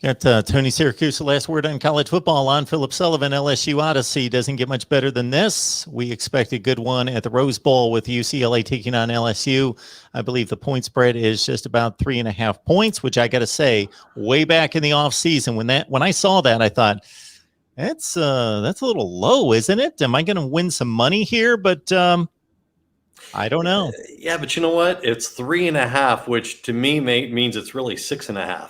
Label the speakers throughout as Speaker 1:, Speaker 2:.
Speaker 1: Got Tony Syracuse, the last word on college football on Philip Sullivan. LSU Odyssey doesn't get much better than this. We expect a good one at the Rose Bowl with UCLA taking on LSU. I believe the point spread is just about 3.5 points, which I got to say, way back in the offseason, when I saw that, I thought, that's a little low, isn't it? Am I going to win some money here? But I don't know.
Speaker 2: Yeah, but you know what? It's 3.5, which to me means it's really 6.5,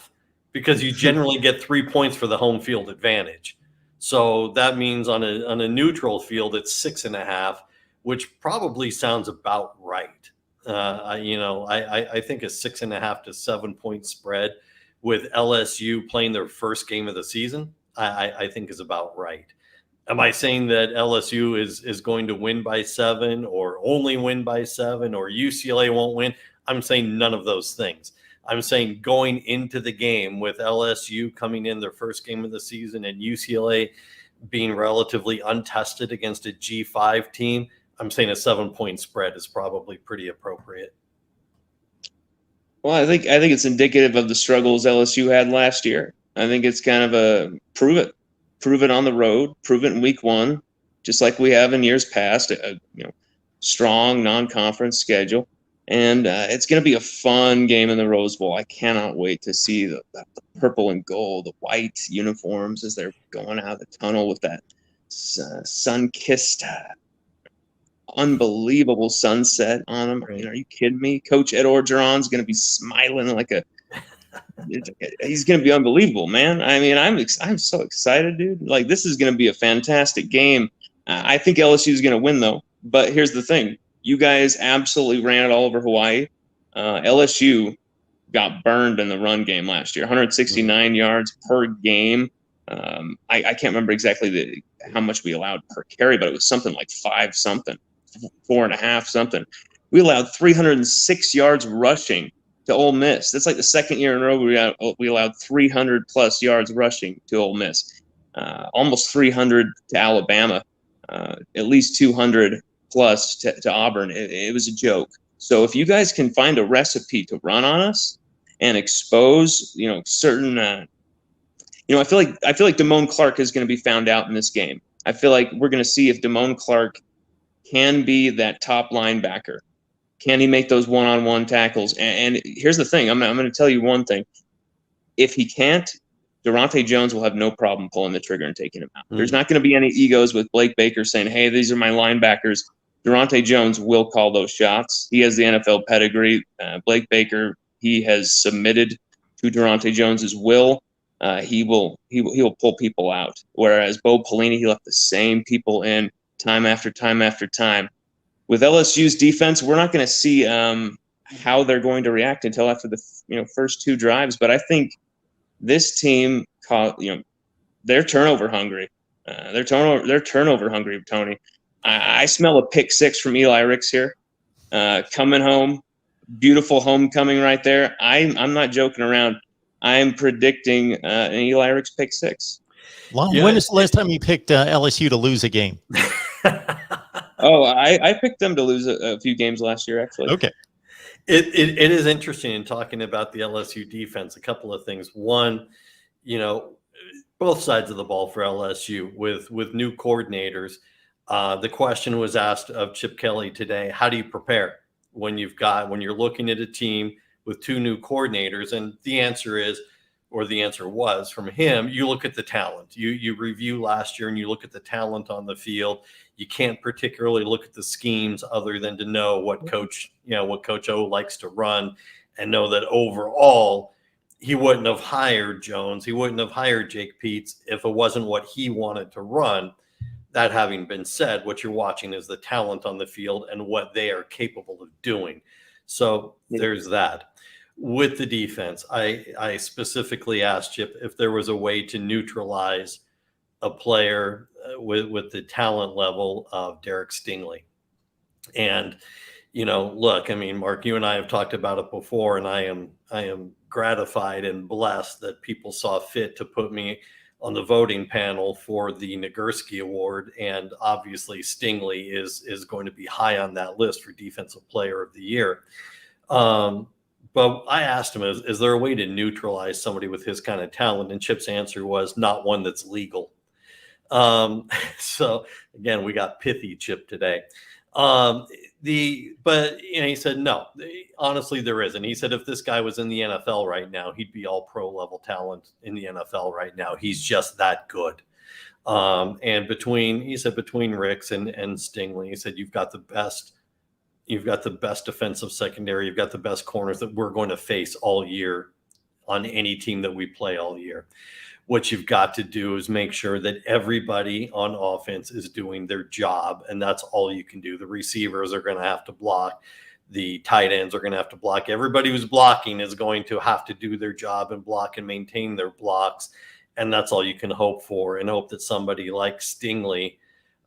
Speaker 2: because you generally get 3 points for the home field advantage. So that means on a neutral field, it's 6.5, which probably sounds about right. I think a 6.5 to 7 point spread with LSU playing their first game of the season, I think is about right. Am I saying that LSU is going to win by 7 or only win by 7 or UCLA won't win? I'm saying none of those things. I'm saying going into the game with LSU coming in their first game of the season and UCLA being relatively untested against a G5 team, I'm saying a 7-point spread is probably pretty appropriate.
Speaker 3: Well, I think it's indicative of the struggles LSU had last year. I think it's kind of a prove it on the road, prove it in week 1, just like we have in years past. A strong non-conference schedule, and it's going to be a fun game in the Rose Bowl. I cannot wait to see the purple and gold, the white uniforms as they're going out of the tunnel with that sun-kissed, unbelievable sunset on them. Right. Are you kidding me? Coach Ed Orgeron's going to be smiling like he's going to be unbelievable, man. I mean, I'm so excited, dude. Like, this is going to be a fantastic game. I think LSU is going to win, though. But here's the thing. You guys absolutely ran it all over Hawaii. LSU got burned in the run game last year, 169 yards per game. I can't remember exactly how much we allowed per carry, but it was something like 5-something, 4.5 something. We allowed 306 yards rushing to Ole Miss. That's like the second year in a row we allowed 300 plus yards rushing to Ole Miss. Almost 300 to Alabama. At least 200 plus to Auburn. It was a joke. So if you guys can find a recipe to run on us and expose, certain, I feel like Damone Clark is going to be found out in this game. I feel like we're going to see if Damone Clark can be that top linebacker. Can he make those one-on-one tackles? And here's the thing. I'm going to tell you one thing. If he can't, Durante Jones will have no problem pulling the trigger and taking him out. There's not going to be any egos with Blake Baker saying, hey, these are my linebackers. Durante Jones will call those shots. He has the NFL pedigree. Blake Baker, he has submitted to Durante Jones's will. He will pull people out. Whereas Bo Pelini, he left the same people in time after time after time. With LSU's defense, we're not going to see how they're going to react until after the first 2 drives. But I think this team, they're turnover hungry. They're turnover hungry, Tony. I smell a pick 6 from Eli Ricks here. Coming home, beautiful homecoming right there. I'm not joking around. I'm predicting an Eli Ricks pick 6.
Speaker 1: When is the last time you picked LSU to lose a game?
Speaker 3: Oh, I picked them to lose a few games last year, actually.
Speaker 1: Okay.
Speaker 2: It is interesting in talking about the LSU defense. A couple of things. One, both sides of the ball for LSU with new coordinators. The question was asked of Chip Kelly today: how do you prepare when you're looking at a team with 2 new coordinators? And the answer was from him, you look at the talent. You review last year and you look at the talent on the field. You can't particularly look at the schemes other than to know what Coach O likes to run, and know that overall he wouldn't have hired Jones. He wouldn't have hired Jake Peetz if it wasn't what he wanted to run. That having been said, what you're watching is the talent on the field and what they are capable of doing. So there's that. With the defense, I specifically asked Chip if there was a way to neutralize a player with the talent level of Derek Stingley. And, look, I mean, Mark, you and I have talked about it before, and I am gratified and blessed that people saw fit to put me on the voting panel for the Nagurski Award. And obviously Stingley is going to be high on that list for Defensive Player of the Year. But I asked him, is there a way to neutralize somebody with his kind of talent? And Chip's answer was not one that's legal. So again, we got pithy Chip today. But he said, no, honestly, there isn't. He said, if this guy was in the NFL right now, he'd be all pro level talent in the NFL right now. He's just that good. And between Ricks and Stingley, he said, you've got the best defensive secondary. You've got the best corners that we're going to face all year on any team that we play all year. What you've got to do is make sure that everybody on offense is doing their job, and that's all you can do. The receivers are going to have to block. The tight ends are going to have to block. Everybody who's blocking is going to have to do their job and block and maintain their blocks, and that's all you can hope for, and hope that somebody like Stingley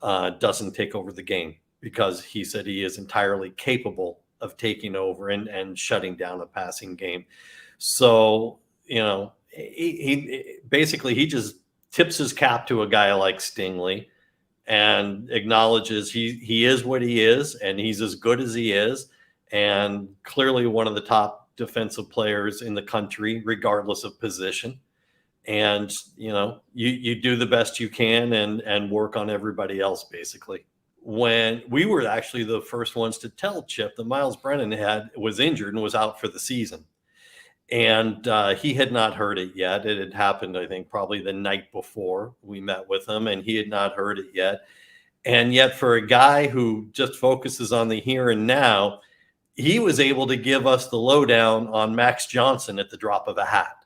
Speaker 2: doesn't take over the game, because he said he is entirely capable of taking over and shutting down a passing game. So, he basically just tips his cap to a guy like Stingley and acknowledges he is what he is, and he's as good as he is, and clearly one of the top defensive players in the country, regardless of position. And, you do the best you can and work on everybody else, basically. When we were actually the first ones to tell Chip that Miles Brennan was injured and was out for the season. And he had not heard it yet. It had happened, I think, probably the night before we met with him, and he had not heard it yet. And yet, for a guy who just focuses on the here and now, he was able to give us the lowdown on Max Johnson at the drop of a hat.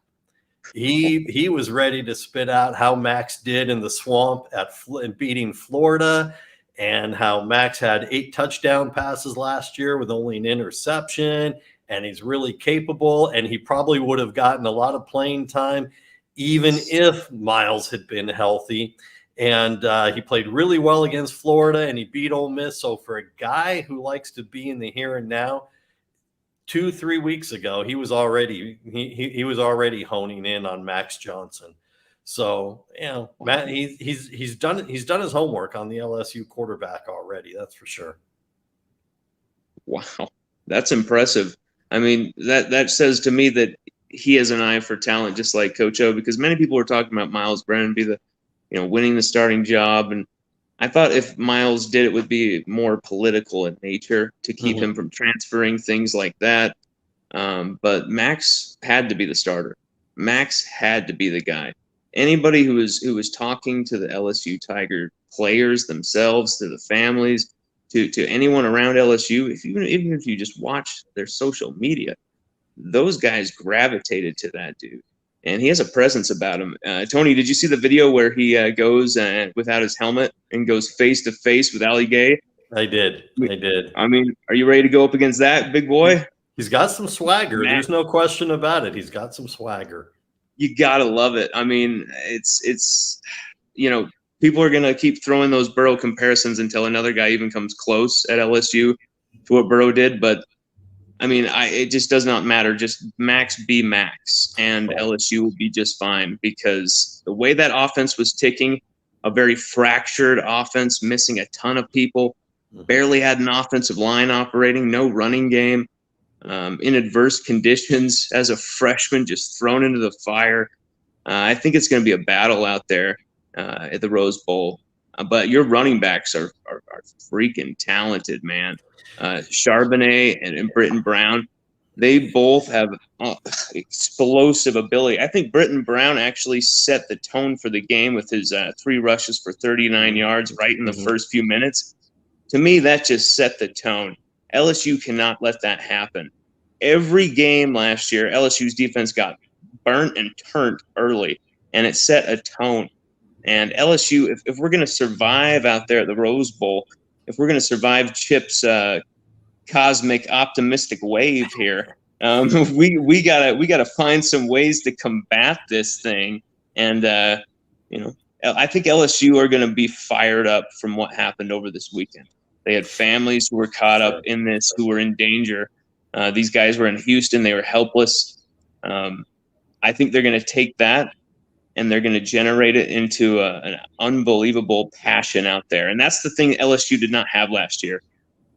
Speaker 2: He was ready to spit out how Max did in the swamp at beating Florida, and how Max had 8 touchdown passes last year with only an interception, and he's really capable, and he probably would have gotten a lot of playing time even if Miles had been healthy. And he played really well against Florida, and he beat Ole Miss. So for a guy who likes to be in the here and now, 2-3 weeks ago, he was already honing in on Max Johnson. So, Matt, he's done his homework on the LSU quarterback already. That's for sure.
Speaker 3: Wow, that's impressive. I mean, that says to me that he has an eye for talent, just like Coach O, because many people were talking about Miles Brennan winning the starting job. And I thought if Miles did, it would be more political in nature to keep him from transferring, things like that. But Max had to be the starter. Max had to be the guy. Anybody who was talking to the LSU Tiger players themselves, to the families, to anyone around LSU, even if you just watch their social media, those guys gravitated to that dude. And he has a presence about him. Tony, did you see the video where he goes without his helmet and goes face to face with Ali Gay?
Speaker 2: I did.
Speaker 3: I mean, are you ready to go up against that big boy?
Speaker 2: He's got some swagger. There's no question about it. He's got some swagger.
Speaker 3: You gotta love it. I mean, it's people are gonna keep throwing those Burrow comparisons until another guy even comes close at LSU to what Burrow did. But I mean, it just does not matter. Just Max be Max, and LSU will be just fine, because the way that offense was ticking, a very fractured offense, missing a ton of people, barely had an offensive line operating, no running game, in adverse conditions as a freshman, just thrown into the fire. I think it's going to be a battle out there at the Rose Bowl. But your running backs are freaking talented, man. Charbonnet and Britton Brown, they both have explosive ability. I think Britton Brown actually set the tone for the game with his 3 rushes for 39 yards right in the first few minutes. To me, that just set the tone. LSU cannot let that happen. Every game last year, LSU's defense got burnt and turned early, and it set a tone. And LSU, if we're going to survive out there at the Rose Bowl, if we're going to survive Chip's cosmic optimistic wave here, we gotta find some ways to combat this thing. And I think LSU are going to be fired up from what happened over this weekend. They had families who were caught up in this, who were in danger. These guys were in Houston. They were helpless. I think they're going to take that and they're going to generate it into an unbelievable passion out there. And that's the thing LSU did not have last year.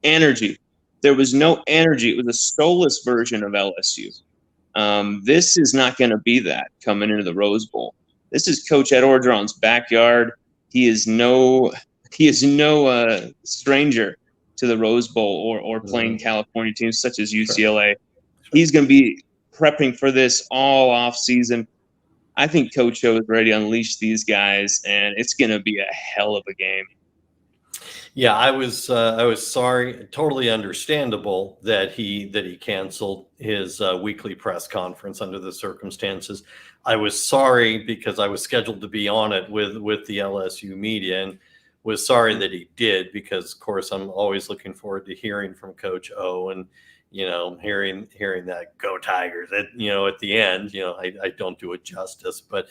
Speaker 3: Energy. There was no energy. It was a soulless version of LSU. This is not going to be that coming into the Rose Bowl. This is Coach Ed Orgeron's backyard. He is no stranger to the Rose Bowl or playing California teams such as UCLA. He's going to be prepping for this all off season. I think Coach O is ready to unleash these guys, and it's going to be a hell of a game.
Speaker 2: Yeah, I was sorry, totally understandable that he canceled his weekly press conference under the circumstances. I was sorry because I was scheduled to be on it with the LSU media, and was sorry that he did, because of course I'm always looking forward to hearing from Coach O, and hearing that "Go Tigers" at the end. I don't do it justice, but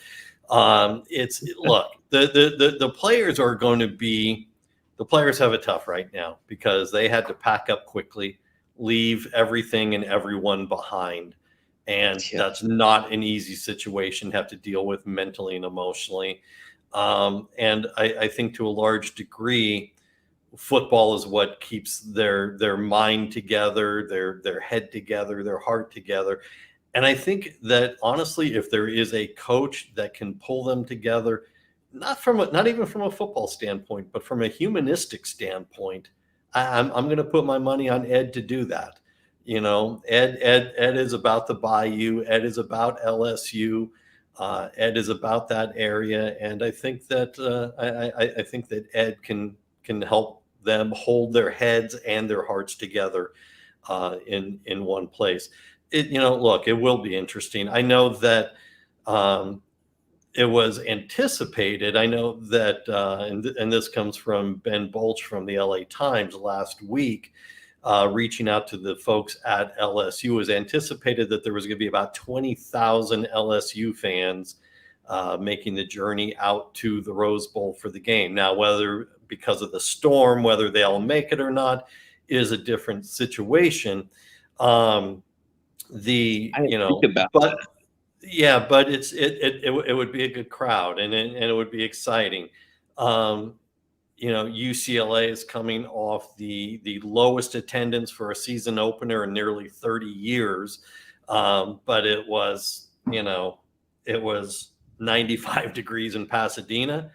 Speaker 2: look, the players are going to be. The players have it tough right now because they had to pack up quickly, leave everything and everyone behind. And that's not an easy situation to have to deal with mentally and emotionally. And I think to a large degree, football is what keeps their mind together, their head together, their heart together. And I think that honestly, if there is a coach that can pull them together, not even from a football standpoint, but from a humanistic standpoint, I'm going to put my money on Ed to do that. Ed is about the Bayou. Ed is about LSU. Ed is about that area, and I think that I think that Ed can help them hold their heads and their hearts together in one place. Look, it will be interesting. I know that. It was anticipated. I know that, and this comes from Ben Bolch from the LA Times last week, reaching out to the folks at LSU. It was anticipated that there was going to be about 20,000 LSU fans making the journey out to the Rose Bowl for the game. Now, whether because of the storm, whether they all make it or not, is a different situation. Yeah, but it would be a good crowd, and it would be exciting. UCLA is coming off the lowest attendance for a season opener in nearly 30 years, but it was 95 degrees in Pasadena.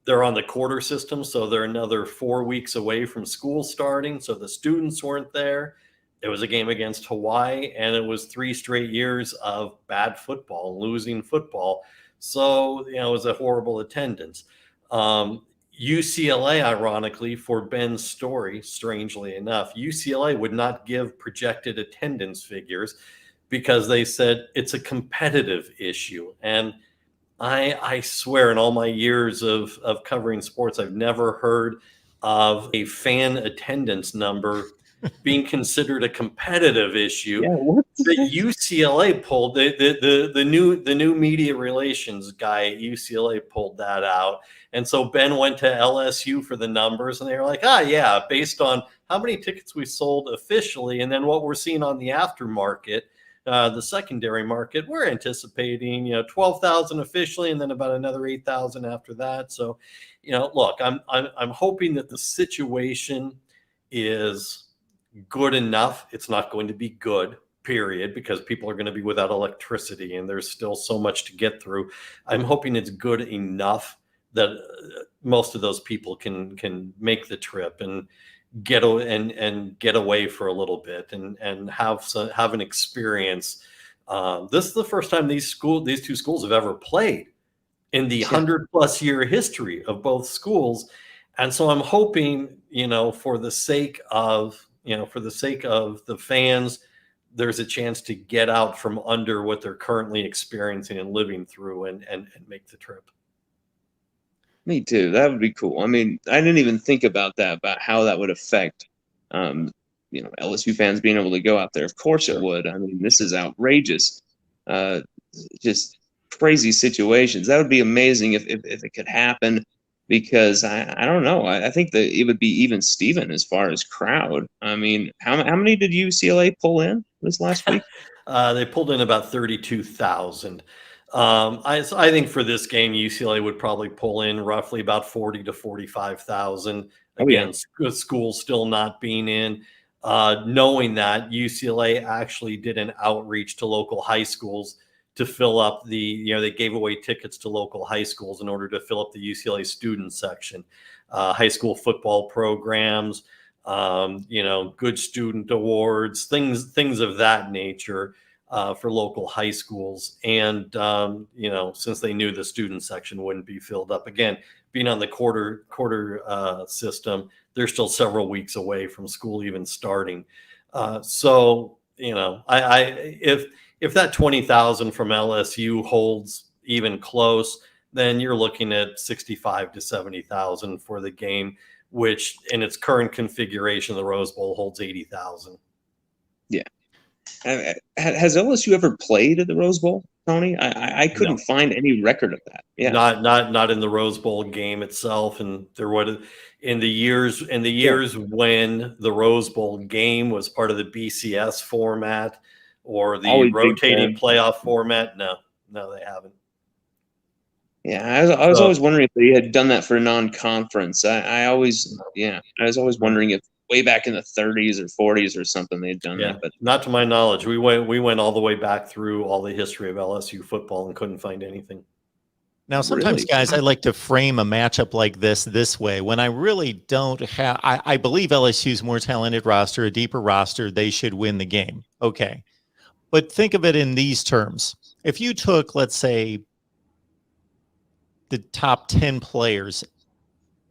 Speaker 2: They're on the quarter system, so they're another 4 weeks away from school starting. So the students weren't there. It was a game against Hawaii, and it was 3 straight years of bad football, losing football. So, it was a horrible attendance. UCLA, ironically, for Ben's story, strangely enough, UCLA would not give projected attendance figures because they said it's a competitive issue. And I swear in all my years of covering sports, I've never heard of a fan attendance number being considered a competitive issue. The UCLA pulled the new media relations guy at UCLA pulled that out. And so Ben went to LSU for the numbers, and they were like, yeah, based on how many tickets we sold officially and then what we're seeing on the aftermarket, the secondary market, we're anticipating 12,000 officially and then about another 8,000 after that. So, look, I'm hoping that the situation is good enough. It's not going to be good, period, because people are going to be without electricity and there's still so much to get through. I'm hoping it's good enough that most of those people can make the trip and get away for a little bit and have an experience. This is the first time these two schools have ever played in the 100+ year history of both schools. And so I'm hoping, for the sake of the fans, there's a chance to get out from under what they're currently experiencing and living through and make the trip.
Speaker 3: Me too. That would be cool. I mean, I didn't even think about how that would affect, LSU fans being able to go out there. Of course it would. I mean, this is outrageous. Just crazy situations. That would be amazing if it could happen. Because I don't know. I think that it would be even Steven as far as crowd. I mean, how many did UCLA pull in this last week?
Speaker 2: They pulled in about 32,000. I think for this game, UCLA would probably pull in roughly about 40 to 45,000. Again, schools still not being in. knowing that UCLA actually did an outreach to local high schools to fill up they gave away tickets to local high schools in order to fill up the UCLA student section, high school football programs, good student awards, things of that nature for local high schools. And, since they knew the student section wouldn't be filled up, again, being on the quarter system, they're still several weeks away from school even starting. If that 20,000 from LSU holds even close, then you're looking at 65 to 70,000 for the game, which in its current configuration, the Rose Bowl holds 80,000.
Speaker 3: Yeah. Has LSU ever played at the Rose Bowl, Tony? I couldn't find any record of that. Yeah.
Speaker 2: Not in the Rose Bowl game itself. And there would in the years when the Rose Bowl game was part of the BCS format or the
Speaker 3: Always
Speaker 2: rotating playoff format. No, they haven't.
Speaker 3: Yeah, I was always wondering if they had done that for a non-conference. I was always wondering if way back in the 30s or 40s or something they'd done that. But
Speaker 2: not to my knowledge. We went all the way back through all the history of LSU football and couldn't find anything.
Speaker 1: Now, sometimes, guys, I like to frame a matchup like this way. When I really don't have, I believe LSU's more talented roster, a deeper roster, they should win the game. Okay. But think of it in these terms. If you took, let's say, the top 10 players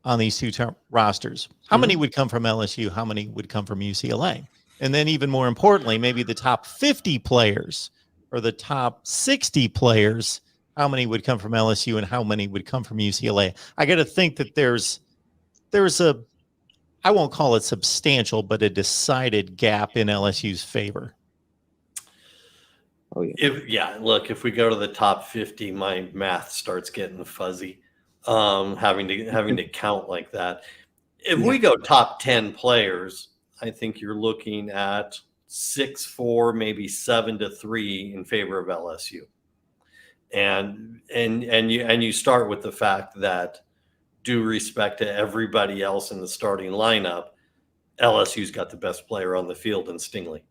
Speaker 1: on these two rosters, how many would come from LSU? How many would come from UCLA? And then even more importantly, maybe the top 50 players or the top 60 players, how many would come from LSU and how many would come from UCLA? I got to think that there's a, I won't call it substantial, but a decided gap in LSU's favor.
Speaker 3: Oh, yeah.
Speaker 2: If we go to the top 50, my math starts getting fuzzy. Having to count like that. If we go top 10 players, I think you're looking at 6-4, maybe 7-3 in favor of LSU. And you start with the fact that, due respect to everybody else in the starting lineup, LSU's got the best player on the field in Stingley.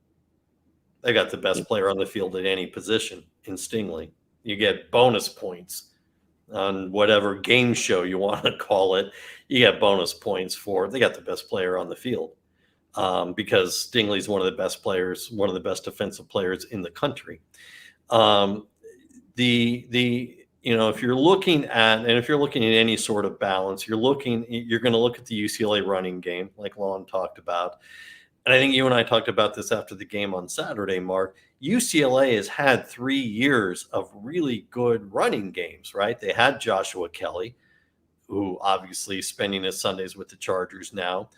Speaker 2: They got the best player on the field at any position in Stingley. You get bonus points on whatever game show you want to call it. You get bonus points for they got the best player on the field because Stingley's one of the best players, one of the best defensive players in the country. If you're looking at any sort of balance, you're going to look at the UCLA running game, like Lon talked about. And I think you and I talked about this after the game on Saturday, Mark. UCLA has had 3 years of really good running games, right? They had Joshua Kelly, who obviously is spending his Sundays with the Chargers now.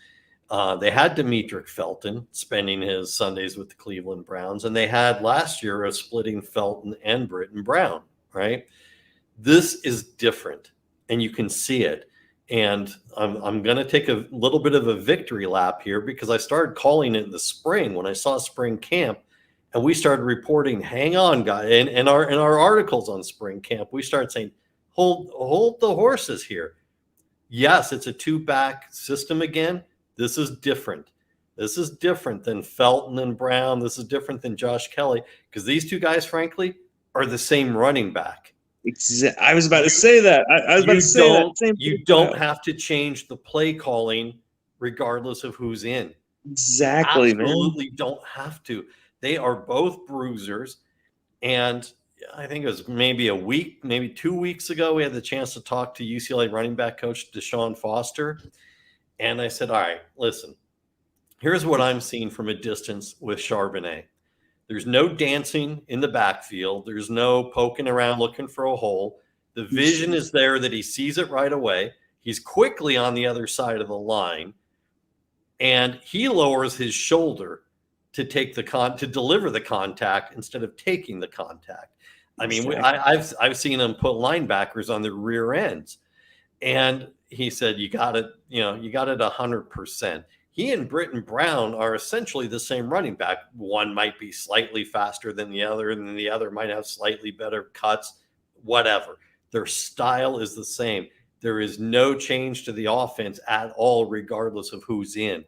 Speaker 2: They had Demetric Felton spending his Sundays with the Cleveland Browns. And they had last year a splitting Felton and Britton Brown, right? This is different, and you can see it. And I'm going to take a little bit of a victory lap here because I started calling it in the spring when I saw spring camp, and we started reporting, hang on, guys, and in our articles on spring camp, we started saying, hold the horses here. Yes, it's a 2-back system again. This is different. This is different than Felton and Brown. This is different than Josh Kelly because these two guys, frankly, are the same running back.
Speaker 3: I was about to say that. I was about to say that.
Speaker 2: You don't have to change the play calling regardless of who's in.
Speaker 3: Exactly,
Speaker 2: man. Absolutely don't have to. They are both bruisers. And I think it was maybe 2 weeks ago, we had the chance to talk to UCLA running back coach Deshaun Foster. And I said, all right, listen, here's what I'm seeing from a distance with Charbonnet. There's no dancing in the backfield. There's no poking around looking for a hole. The vision is there that he sees it right away. He's quickly on the other side of the line, and he lowers his shoulder to take to deliver the contact instead of taking the contact. I mean, I've seen him put linebackers on their rear ends, and he said, you got it 100%. He and Britton Brown are essentially the same running back. One might be slightly faster than the other, and then the other might have slightly better cuts, whatever. Their style is the same. There is no change to the offense at all, regardless of who's in.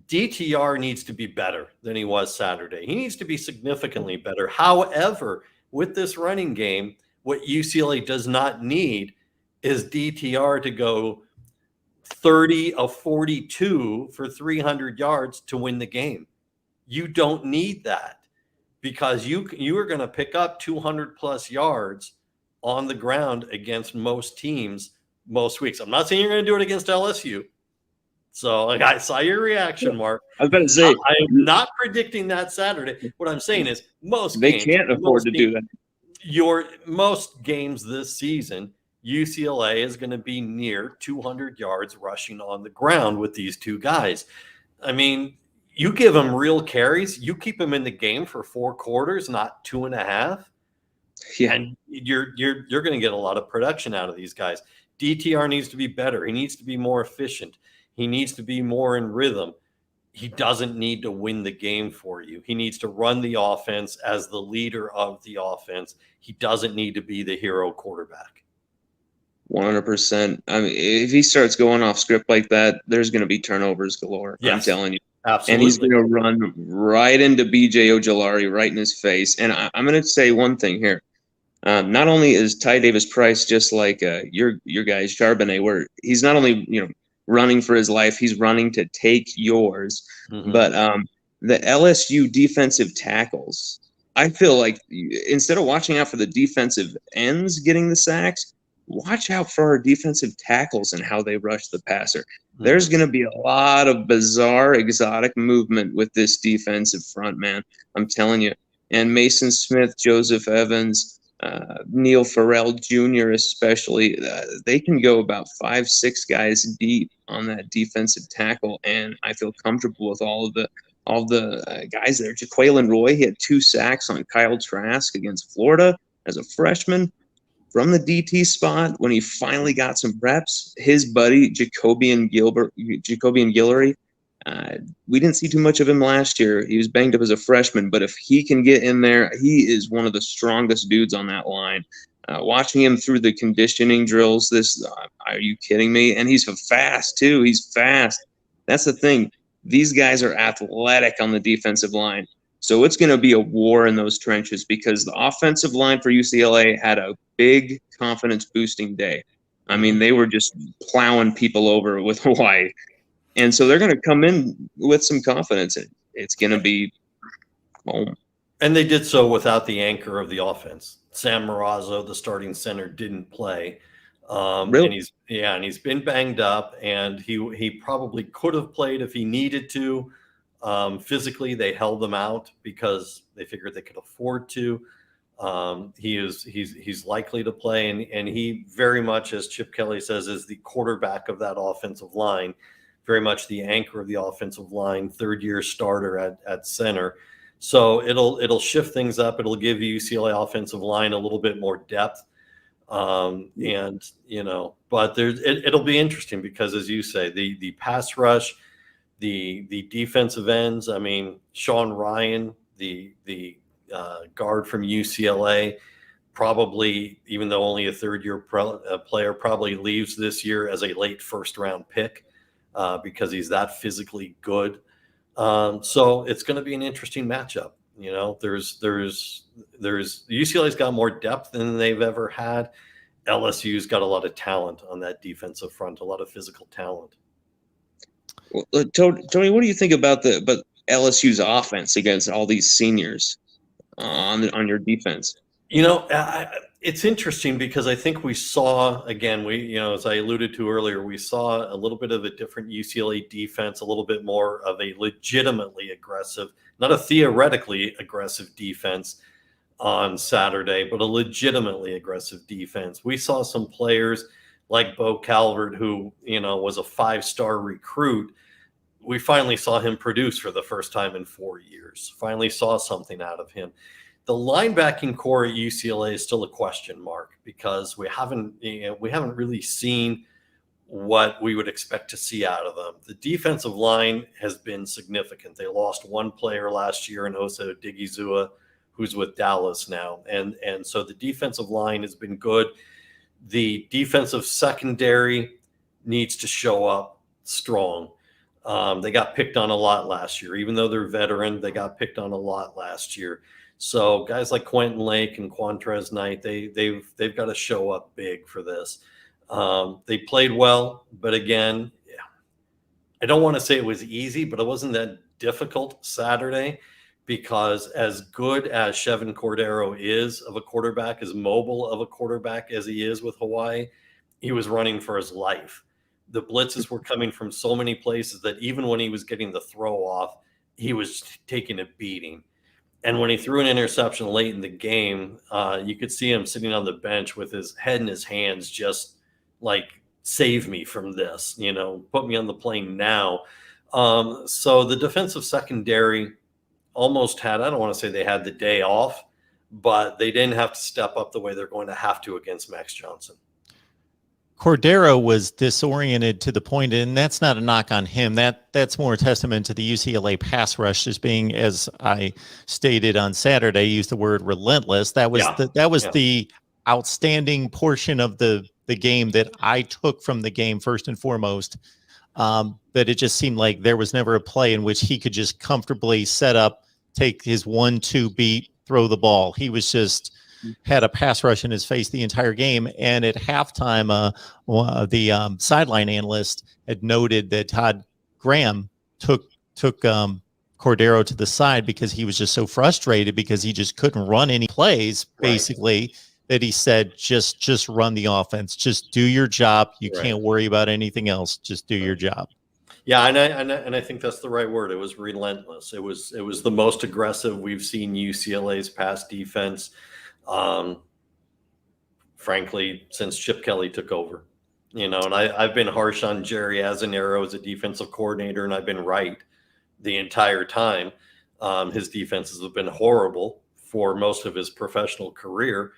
Speaker 2: DTR needs to be better than he was Saturday. He needs to be significantly better. However, with this running game, what UCLA does not need is DTR to go 30 of 42 for 300 yards to win the game. You don't need that, because you are going to pick up 200 plus yards on the ground against most teams most weeks. I'm not saying you're going to do it against LSU. So like, I saw your reaction, Mark.
Speaker 3: I was about to say,
Speaker 2: I am not predicting that Saturday. What I'm saying is
Speaker 3: they can't afford to do that.
Speaker 2: Most games this season, UCLA is going to be near 200 yards rushing on the ground with these two guys. I mean, you give them real carries, you keep them in the game for 4 quarters, not 2.5.
Speaker 3: Yeah.
Speaker 2: And you're going to get a lot of production out of these guys. DTR needs to be better. He needs to be more efficient. He needs to be more in rhythm. He doesn't need to win the game for you. He needs to run the offense as the leader of the offense. He doesn't need to be the hero quarterback.
Speaker 3: 100%. I mean, if he starts going off script like that, there's going to be turnovers galore. Yes, I'm telling you.
Speaker 2: Absolutely.
Speaker 3: And he's going to run right into BJ Ojolari, right in his face. And I'm going to say one thing here. Not only is Ty Davis Price just like your guy Charbonnet, where he's not only running for his life, he's running to take yours. Mm-hmm. But the LSU defensive tackles, I feel like instead of watching out for the defensive ends getting the sacks, watch out for our defensive tackles and how they rush the passer. Mm-hmm. There's going to be a lot of bizarre, exotic movement with this defensive front, man. I'm telling you. And Mason Smith, Joseph Evans, Neil Farrell Jr. especially, they can go about 5-6 guys deep on that defensive tackle, and I feel comfortable with all the guys there. Jaquelin Roy, he had 2 sacks on Kyle Trask against Florida as a freshman. From the DT spot, when he finally got some reps, his buddy Jacobian Guillory, we didn't see too much of him last year. He was banged up as a freshman, but if he can get in there, he is one of the strongest dudes on that line. Watching him through the conditioning drills, are you kidding me? And he's fast too. He's fast. That's the thing. These guys are athletic on the defensive line. So it's going to be a war in those trenches, because the offensive line for UCLA had a big confidence-boosting day. I mean, they were just plowing people over with Hawaii. And so they're going to come in with some confidence. It's going to be boom.
Speaker 2: And they did so without the anchor of the offense. Sam Marazzo, the starting center, didn't play.
Speaker 3: Really?
Speaker 2: And he's been banged up, and he probably could have played if he needed to. Physically, they held them out because they figured they could afford to. He's likely to play, and he very much, as Chip Kelly says, is the quarterback of that offensive line, very much the anchor of the offensive line, 3rd-year starter at center. So it'll shift things up. It'll give UCLA offensive line a little bit more depth. But it'll be interesting because, as you say, the pass rush, the defensive ends. I mean, Sean Ryan, the guard from UCLA, probably, even though only a 3rd-year player, probably leaves this year as a late 1st-round pick because he's that physically good. So it's going to be an interesting matchup. There's UCLA's got more depth than they've ever had. LSU's got a lot of talent on that defensive front, a lot of physical talent.
Speaker 3: Well, Tony, what do you think about LSU's offense against all these seniors on your defense?
Speaker 2: It's interesting because I think we saw, again, as I alluded to earlier, we saw a little bit of a different UCLA defense, a little bit more of a legitimately aggressive, not a theoretically aggressive defense on Saturday, but a legitimately aggressive defense. We saw some players like Bo Calvert, who, was a 5-star recruit. We finally saw him produce for the first time in 4 years. Finally saw something out of him. The linebacking core at UCLA is still a question mark because we haven't really seen what we would expect to see out of them. The defensive line has been significant. They lost one player last year in Osa Odigizua, who's with Dallas now, and so the defensive line has been good. The defensive secondary needs to show up strong. They got picked on a lot last year, even though they're veteran. They got picked on a lot last year. So guys like Quentin Lake and Quantrez Knight, they've got to show up big for this. They played well, but again, I don't want to say it was easy, but it wasn't that difficult Saturday, because as good as Chevin Cordero is of a quarterback, as mobile of a quarterback as he is with Hawaii, he was running for his life. The blitzes were coming from so many places that even when he was getting the throw off, he was taking a beating. And when he threw an interception late in the game, you could see him sitting on the bench with his head in his hands, just like, save me from this, put me on the plane now. So the defensive secondary almost had, I don't want to say they had the day off, but they didn't have to step up the way they're going to have to against Max Johnson.
Speaker 1: Cordero was disoriented to the point, and that's not a knock on him. That's more a testament to the UCLA pass rush as being, as I stated on Saturday, used the word relentless. That was the outstanding portion of the game that I took from the game first and foremost. But it just seemed like there was never a play in which he could just comfortably set up, take his 1-2 beat, throw the ball. He was just had a pass rush in his face the entire game. And at halftime, the sideline analyst had noted that Todd Graham took Cordero to the side because he was just so frustrated because he just couldn't run any plays, basically, that he said, just run the offense. Just do your job. You can't worry about anything else. Just do your job.
Speaker 2: Yeah, and I think that's the right word. It was relentless. It was the most aggressive we've seen UCLA's pass defense, frankly, since Chip Kelly took over. And I've been harsh on Jerry Azzinaro as a defensive coordinator, and I've been right the entire time. His defenses have been horrible for most of his professional career.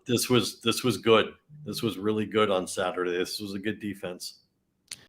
Speaker 2: This was good. This was really good on Saturday. This was a good defense.